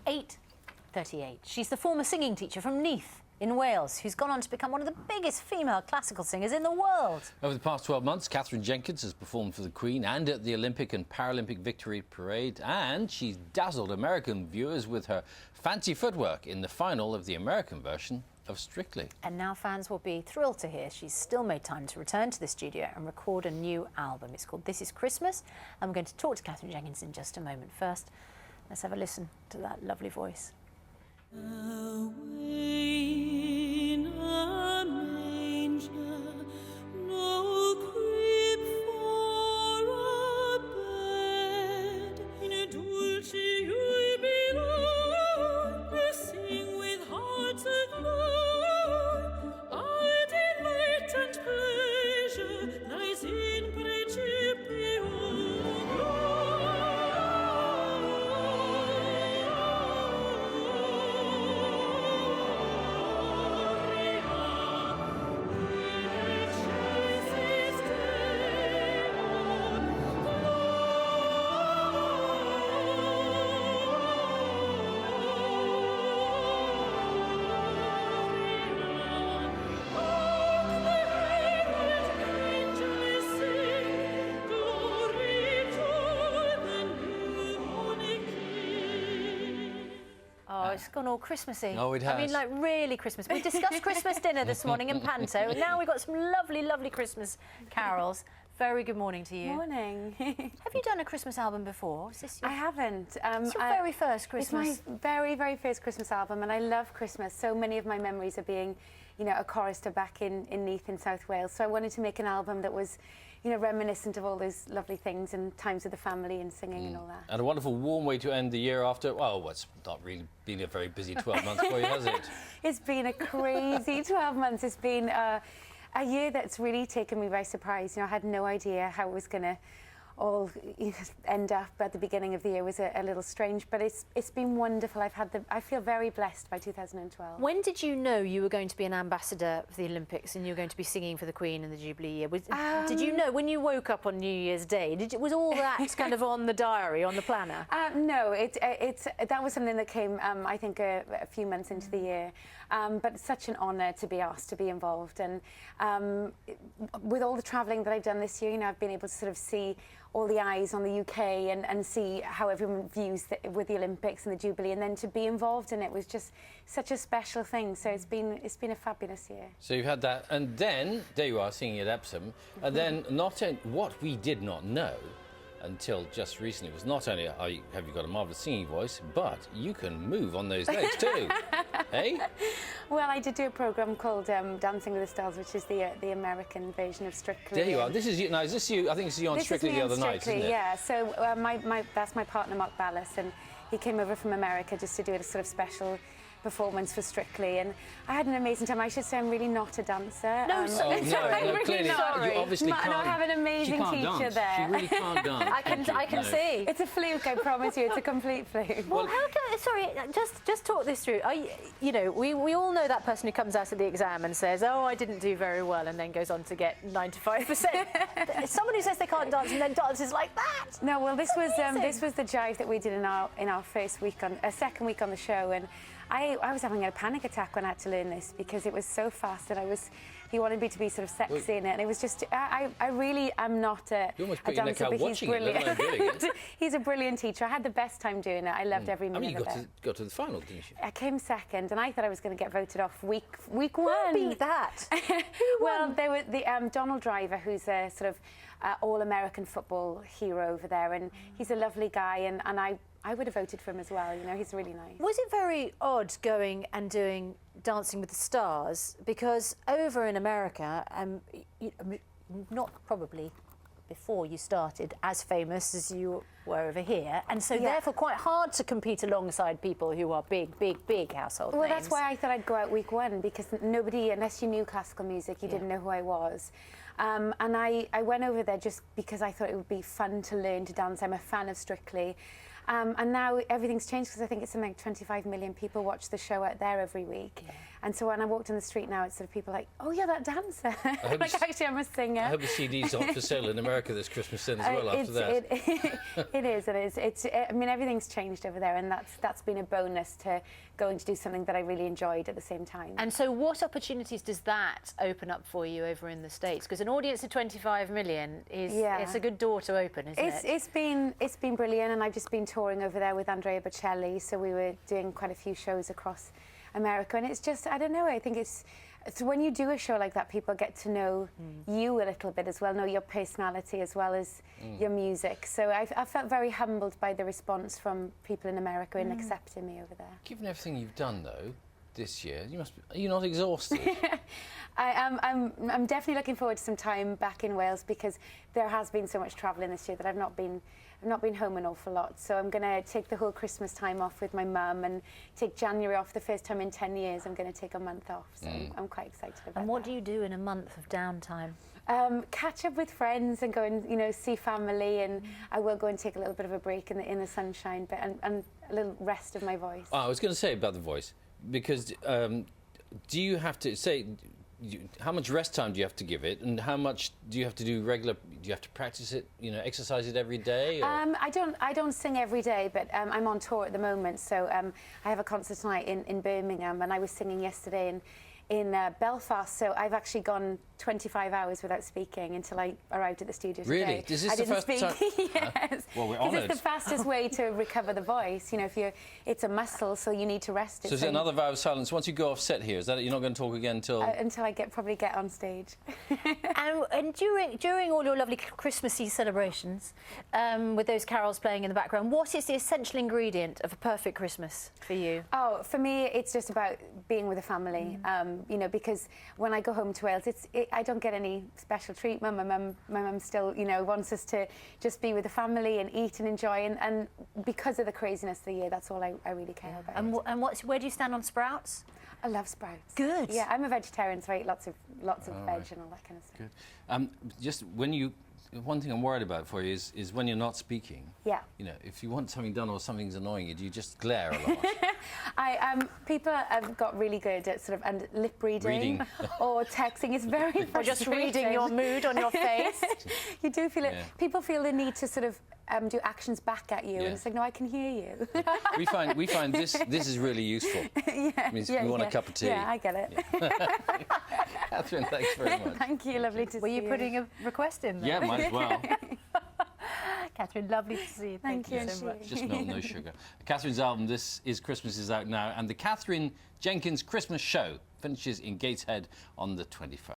8:38. She's the former singing teacher from Neath in Wales, who's gone on to become one of the biggest female classical singers in the world. Over the past 12 months, Katherine Jenkins has performed for the Queen and at the Olympic and Paralympic Victory Parade, and she's dazzled American viewers with her fancy footwork in the final of the American version of Strictly. And now fans will be thrilled to hear she's still made time to return to the studio and record a new album. It's called This Is Christmas, and we're going to talk to Katherine Jenkins in just a moment. First, let's have a listen to that lovely voice. Away in a manger, no crib for a bed. In a dulce jubilo, we sing with hearts aglow. Our delight and pleasure lies in principio. Oh, it's gone all Christmassy. Oh, it has. I mean, like, really Christmas. We discussed Christmas dinner this morning in Panto. Now we've got some lovely, lovely Christmas carols. Very good morning to you. Morning. Have you done a Christmas album before? Is this your... I haven't. It's your very first Christmas. It's my very, very first Christmas album, and I love Christmas. So many of my memories are being, you know, a chorister back in Neath in South Wales. So I wanted to make an album that was, you know, reminiscent of all those lovely things and times with the family and singing and all that. And a wonderful warm way to end the year after, well, it's not really been a very busy 12 months for you, has it? It's been a crazy 12 months. It's been a year that's really taken me by surprise. You know, I had no idea how it was going to all end up at the beginning of the year. Was a little strange, but it's been wonderful. I feel very blessed by 2012. When did you know you were going to be an ambassador for the Olympics and you were going to be singing for the Queen in the Jubilee year? Did you know when you woke up on New Year's Day? Was all that kind of on the diary, on the planner? No, that was something that came, I think, a few months into the year. But it's such an honour to be asked to be involved, and with all the travelling that I've done this year, you know, I've been able to sort of see all the eyes on the UK and see how everyone views with the Olympics and the Jubilee, and then to be involved in it was just such a special thing. So it's been a fabulous year. So you've had that, and then there you are singing at Epsom, and then what we did not know until just recently was not only have you got a marvellous singing voice, but you can move on those legs too. Hey? Well, I did do a programme called Dancing with the Stars, which is the American version of Strictly. There you are. This is you. Now, is this you? I think this is you on Strictly the other night, isn't it? Yeah. So that's my partner, Mark Ballas, and he came over from America just to do a sort of special performance for Strictly, and I had an amazing time. I should say I'm really not a dancer. No, no, clearly sorry. you obviously can't. No, I have an amazing teacher there. She really can't dance. I can see. It's a fluke, I promise you. It's a complete fluke. Well, how can... Sorry, just talk this through. You know, we all know that person who comes out of the exam and says, oh, I didn't do very well, and then goes on to get 95%. Someone who says they can't dance and then dances like that. No, well, this was the jive that we did in our first week second week on the show, and I was having a panic attack when I had to learn this because it was so fast, and he wanted me to be sort of sexy in it, and it was just, I really am not a dancer, but he's brilliant. He's a brilliant teacher. I had the best time doing it. I loved every minute of it. You got to the final, didn't you? I came second, and I thought I was going to get voted off week one. Who beat that? Well, there was Donald Driver, who's a sort of all-American football hero over there, and he's a lovely guy, and I would have voted for him as well. You know, he's really nice. Was it very odd going and doing Dancing with the Stars? Because over in America, not probably before you started as famous as you were over here, and so therefore quite hard to compete alongside people who are big household names. Well, that's why I thought I'd go out week one, because nobody, unless you knew classical music, you didn't know who I was. And I went over there just because I thought it would be fun to learn to dance. I'm a fan of Strictly. And now everything's changed because I think it's something like 25 million people watch the show out there every week. Yeah. And so when I walked in the street now, it's sort of people like, oh yeah, that dancer. Like actually I'm a singer. I hope the CD's on for sale in America this Christmas then as well after that. It is. I mean, everything's changed over there, and that's been a bonus to going to do something that I really enjoyed at the same time. And so what opportunities does that open up for you over in the States? Because an audience of 25 million is it's a good door to open, isn't it? It's been brilliant, and I've just been touring over there with Andrea Bocelli, so we were doing quite a few shows across America, and it's just, I don't know, I think it's when you do a show like that, people get to know you a little bit as well, know your personality as well as your music. So I felt very humbled by the response from people in America in accepting me over there. Given everything you've done, though, this year, are you not exhausted? I'm definitely looking forward to some time back in Wales because there has been so much travelling this year that I've not been home an awful lot. So I'm going to take the whole Christmas time off with my mum and take January off. The first time in 10 years I'm going to take a month off. So I'm quite excited about that. And what do you do in a month of downtime? Catch up with friends and go and see family, and I will go and take a little bit of a break in the sunshine, but and a little rest of my voice. Oh, I was going to say about the voice, because do you have to say how much rest time do you have to give it, and how much do you have to do regular? Do you have to practice it? Exercise it every day? Or? I don't sing every day, but I'm on tour at the moment, so I have a concert tonight in Birmingham, and I was singing yesterday in Belfast, so I've actually gone 25 hours without speaking until I arrived at the studio today. Really? Is this I the didn't first speak. time? Yes. Well, we're Because honoured. it's the fastest way to recover the voice. It's a muscle, so you need to rest it. So is it another vow of silence once you go off set here? Is that it? You're not going to talk again until I probably get on stage. And during all your lovely Christmassy celebrations, with those carols playing in the background, what is the essential ingredient of a perfect Christmas for you? Oh, for me, it's just about being with a family. Because when I go home to Wales, I don't get any special treatment. My mum still, wants us to just be with the family and eat and enjoy. And because of the craziness of the year, that's all I really care about. And where do you stand on sprouts? I love sprouts. Good. Yeah, I'm a vegetarian, so I eat lots of veg and all that kind of stuff. Good. Just when you. One thing I'm worried about for you is when you're not speaking. Yeah. If you want something done or something's annoying you, do you just glare a lot? People have got really good at sort of lip reading. Or texting. It's very frustrating. Or just reading your mood on your face. You do feel it. Yeah. People feel the need to sort of do actions back at you, and it's like, no, I can hear you. we find this is really useful. It means we want a cup of tea. Yeah, I get it. Yeah. Katherine, thanks very much. Thank you, lovely to see you. Were you putting a request in there? Yeah, might as well. Katherine, lovely to see you. Thank you so much. Just milk, no sugar. Katherine's album, This Is Christmas, is out now, and the Katherine Jenkins Christmas Show finishes in Gateshead on the 21st.